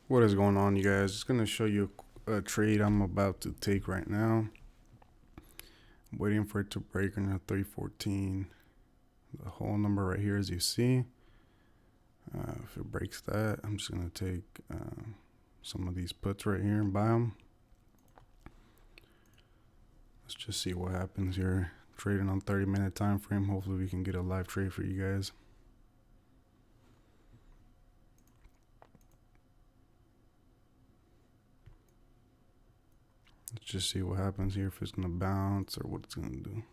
What is going on, you guys? Just gonna show you a trade I'm about to take right now. Waiting for it to break under 314. The whole number right here, as you see. If it breaks that, I'm just gonna take some of these puts right here and buy them. Let's just see what happens here. Trading on 30-minute time frame. Hopefully, we can get a live trade for you guys. Let's just see what happens here. If it's gonna bounce or what it's gonna do.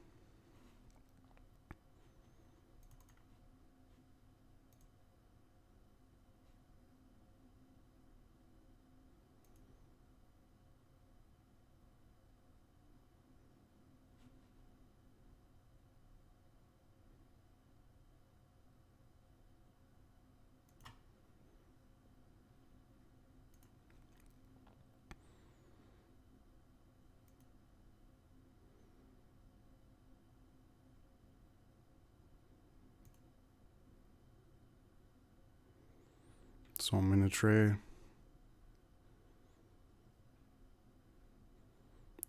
So I'm in a trade.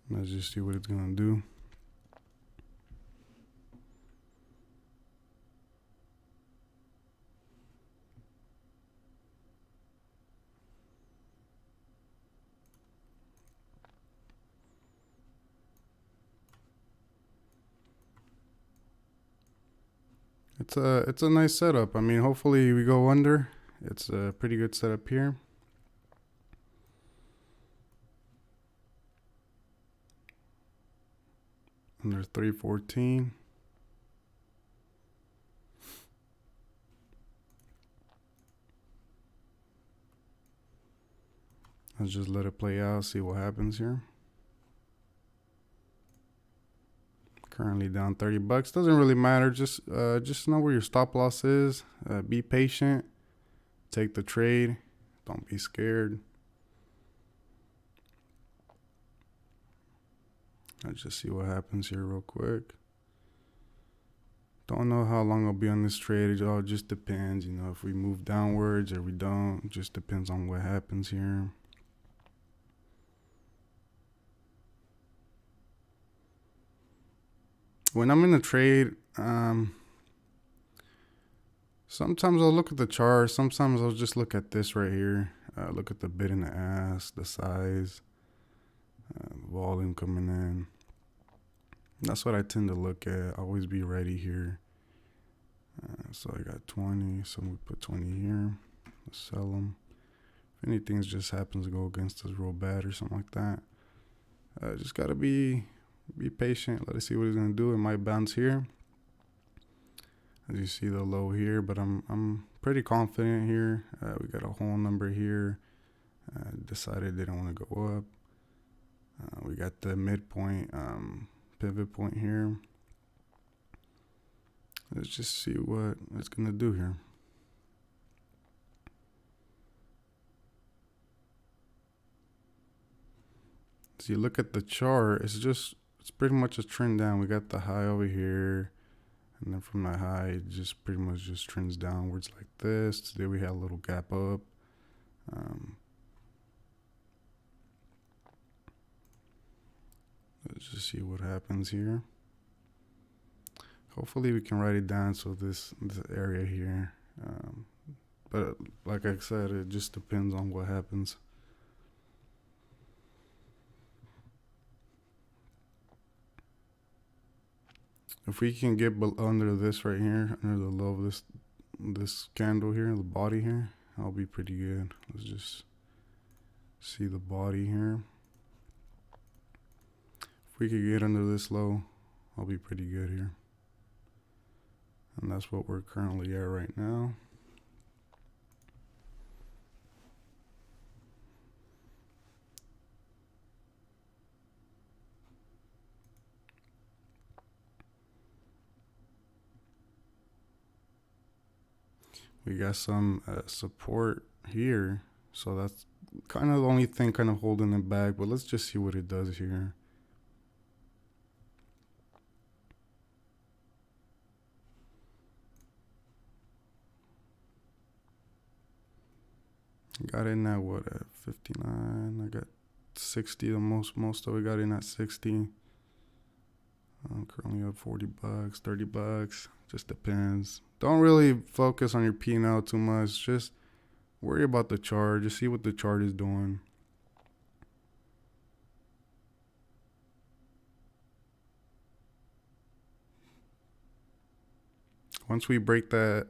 Let's just see what it's gonna do. It's a nice setup. I mean, hopefully we go under. It's a pretty good setup here. Under 314. Let's just let it play out, see what happens here. Currently down 30 bucks. Doesn't really matter. Just know where your stop loss is. Be patient. Take the trade. Don't be scared. Let's just see what happens here real quick. Don't know how long I'll be on this trade. It all just depends. You know, if we move downwards or we don't. It just depends on what happens here. When I'm in a trade, sometimes I'll look at the chart. Sometimes I'll just look at this right here. Look at the bid and the ask, the size, volume coming in. That's what I tend to look at. Always be ready here. So I got 20. So we put 20 here. Let's sell them. If anything just happens to go against us real bad or something like that, just gotta be patient. Let us see what he's gonna do. It might bounce here. As you see the low here, but I'm pretty confident here. We got a whole number here. Decided they don't want to go up. We got the midpoint pivot point here. Let's just see what it's gonna do here. So you look at the chart, it's pretty much a trend down. We got the high over here. And then from that high, it just pretty much just trends downwards like this. Today we had a little gap up. Let's just see what happens here. Hopefully we can write it down so this area here. But like I said, it just depends on what happens. If we can get under this right here, under the low of this candle here, the body here, I'll be pretty good. Let's just see the body here. If we could get under this low, I'll be pretty good here. And that's what we're currently at right now. We got some support here, so that's kind of the only thing kind of holding it back. But let's just see what it does here. Got in at what, at 59? I got 60. The most of it got in at 60. I'm currently up $40, $30. Just depends. Don't really focus on your P&L too much. Just worry about the chart. Just see what the chart is doing. Once we break that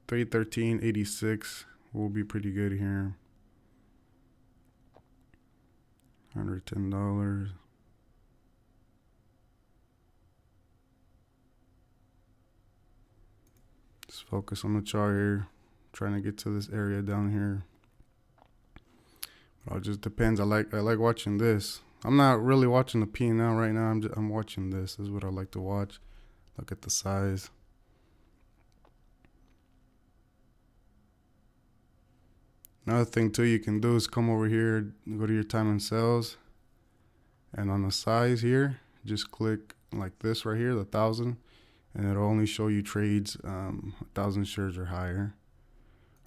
313.86, we'll be pretty good here. $110. Just focus on the chart here. Trying to get to this area down here. But it just depends. I like watching this. I'm not really watching the P&L right now. I'm watching this. This is what I like to watch. Look at the size. Another thing too you can do is come over here, go to your time and sales, and on the size here, just click like this right here, the 1,000, and it'll only show you trades 1,000 shares or higher.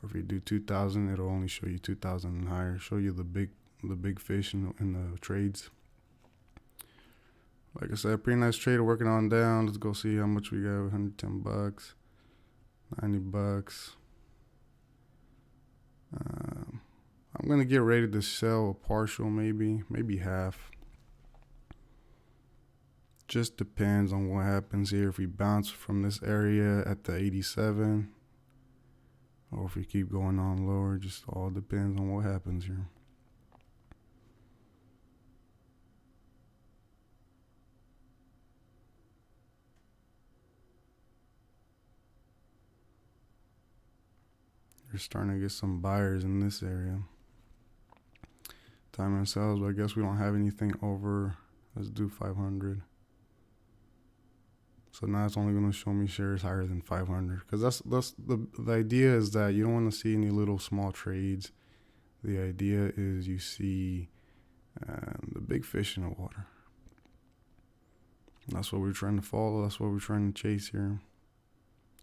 Or if you do 2,000, it'll only show you 2,000 and higher. Show you the big fish in the trades. Like I said, pretty nice trade working on down. Let's go see how much we got. $110, $90. I'm gonna get ready to sell a partial, maybe half. Just depends on what happens here. If we bounce from this area at the 87, or if we keep going on lower, just all depends on what happens here. You're starting to get some buyers in this area. Time and sales, but I guess we don't have anything over. Let's do 500. So now it's only going to show me shares higher than 500. Because that's the idea is that you don't want to see any little small trades. The idea is you see the big fish in the water. And that's what we're trying to follow. That's what we're trying to chase here.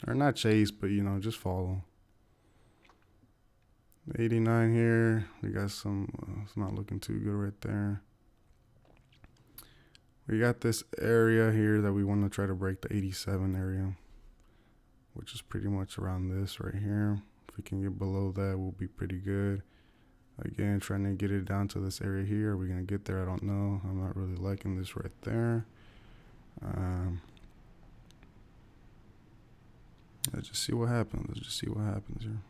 Or not chase, but just follow. 89 here. We got some, it's not looking too good right there. We got this area here that we want to try to break, the 87 area, which is pretty much around this right here. If we can get below that, we'll be pretty good. Again, trying to get it down to this area here. Are we going to get there? I don't know. I'm not really liking this right there. Let's just see what happens. Let's just see what happens here.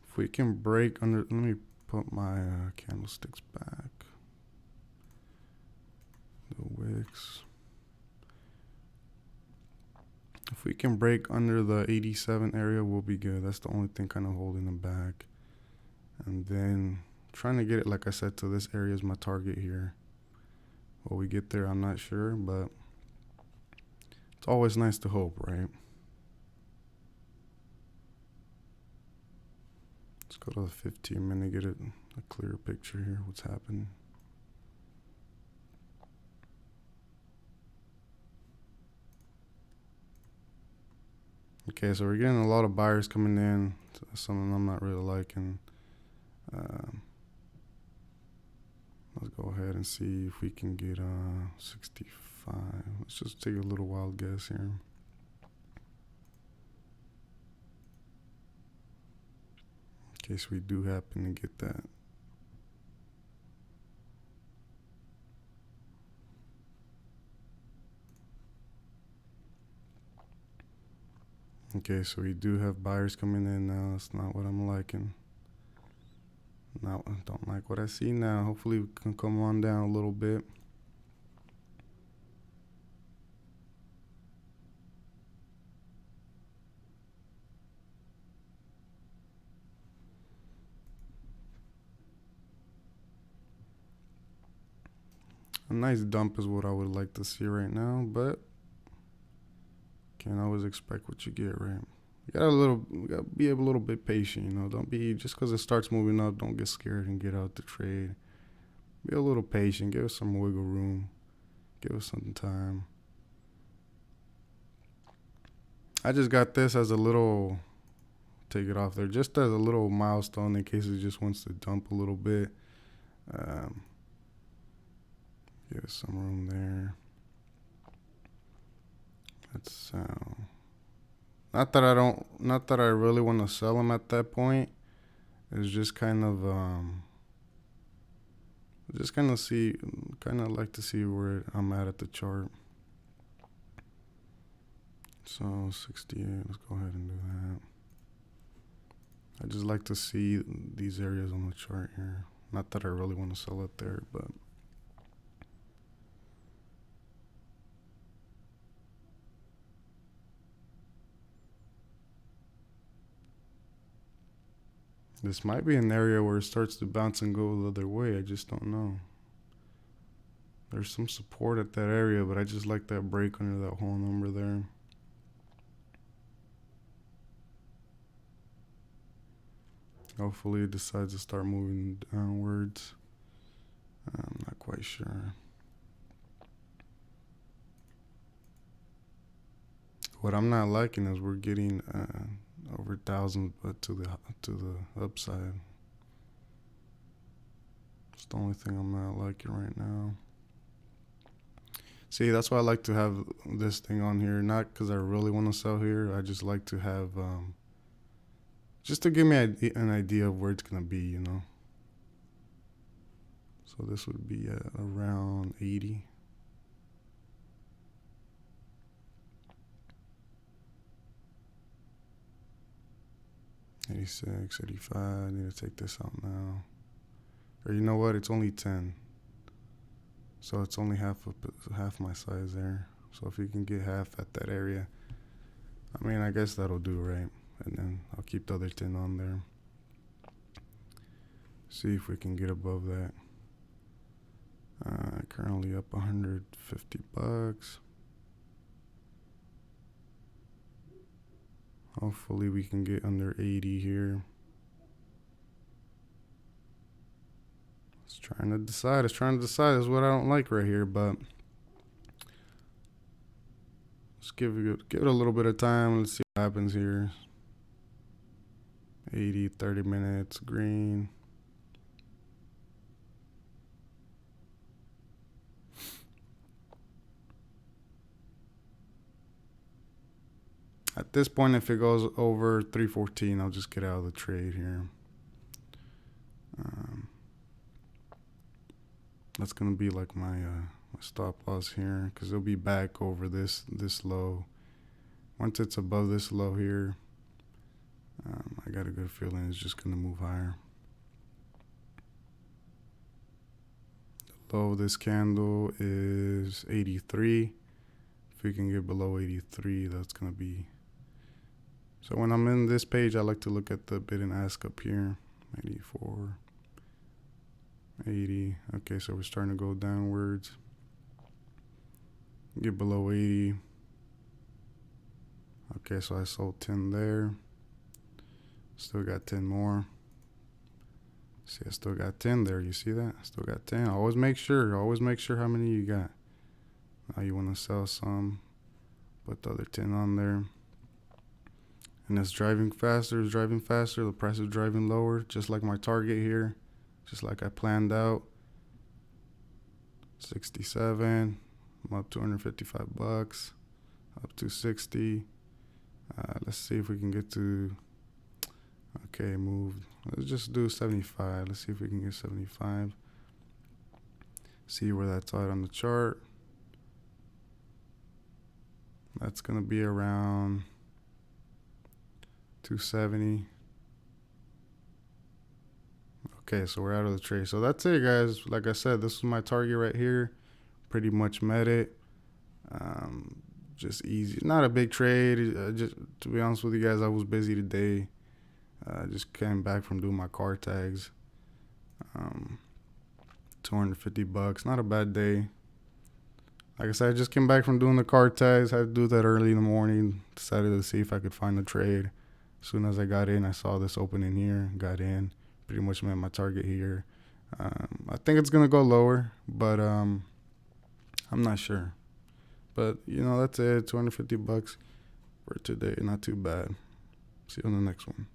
If we can break under, let me put my candlesticks back. The wicks. If we can break under the 87 area, we'll be good. That's the only thing kind of holding them back. And then trying to get it, like I said, to this area is my target here. Will we get there? I'm not sure, but it's always nice to hope, right? Let's go to the 15-minute, get it a clearer picture here, what's happening. Okay, so we're getting a lot of buyers coming in, something I'm not really liking. Let's go ahead and see if we can get 65. Let's just take a little wild guess here. In case we do happen to get that. Okay, so we do have buyers coming in now. That's not what I'm liking. No, I don't like what I see now. Hopefully we can come on down a little bit. A nice dump is what I would like to see right now, but can't always expect what you get, right? You gotta be a little bit patient, Don't be, just because it starts moving up, don't get scared and get out the trade. Be a little patient, give us some wiggle room. Give us some time. I just got this as a little, take it off there, just as a little milestone in case it just wants to dump a little bit. Um, Give us some room there. That's not that I really want to sell them at that point. It's just kind of like to see where I'm at the chart. So 68, let's go ahead and do that. I just like to see these areas on the chart here. Not that I really want to sell it there, but this might be an area where it starts to bounce and go the other way. I just don't know. There's some support at that area, but I just like that break under that whole number there. Hopefully it decides to start moving downwards. I'm not quite sure. What I'm not liking is we're getting over 1,000, but to the upside. It's the only thing I'm not liking right now. See, that's why I like to have this thing on here, not because I really want to sell here. I just like to have, just to give me an idea of where it's going to be, you know. So this would be at around 80. $86, $85. I need to take this out now. Or you know what? It's only 10. So it's only half my size there. So if you can get half at that area, I mean, I guess that'll do, right? And then I'll keep the other 10 on there. See if we can get above that. Currently up $150. Hopefully we can get under 80 here. It's trying to decide. It's what I don't like right here, but let's give it a little bit of time. Let's see what happens here. 80, 30 minutes, green. At this point, if it goes over 314, I'll just get out of the trade here. That's gonna be like my stop loss here, because it'll be back over this low. Once it's above this low here, I got a good feeling it's just gonna move higher. The low of this candle is 83. If we can get below 83, that's gonna be. So when I'm in this page, I like to look at the bid and ask up here. 84. 80. Okay, so we're starting to go downwards. Get below 80. Okay, so I sold 10 there. Still got 10 more. See, I still got 10 there. You see that? Still got 10. Always make sure how many you got. Now you want to sell some. Put the other 10 on there. And it's driving faster. The price is driving lower. Just like my target here. Just like I planned out. 67. I'm up $255. Up to 60. Let's see if we can get to. Okay, moved. Let's just do 75. Let's see if we can get 75. See where that's at on the chart. That's gonna be around 270. Okay, so we're out of the trade. So that's it, guys. Like I said, this was my target right here. Pretty much met it. Just easy. Not a big trade. Just to be honest with you guys, I was busy today. Just came back from doing my car tags. $250. Not a bad day. Like I said, I just came back from doing the car tags. Had to do that early in the morning. Decided to see if I could find a trade. As soon as I got in, I saw this opening here. Got in. Pretty much met my target here. I think it's going to go lower, but I'm not sure. But, that's it. $250 for today. Not too bad. See you on the next one.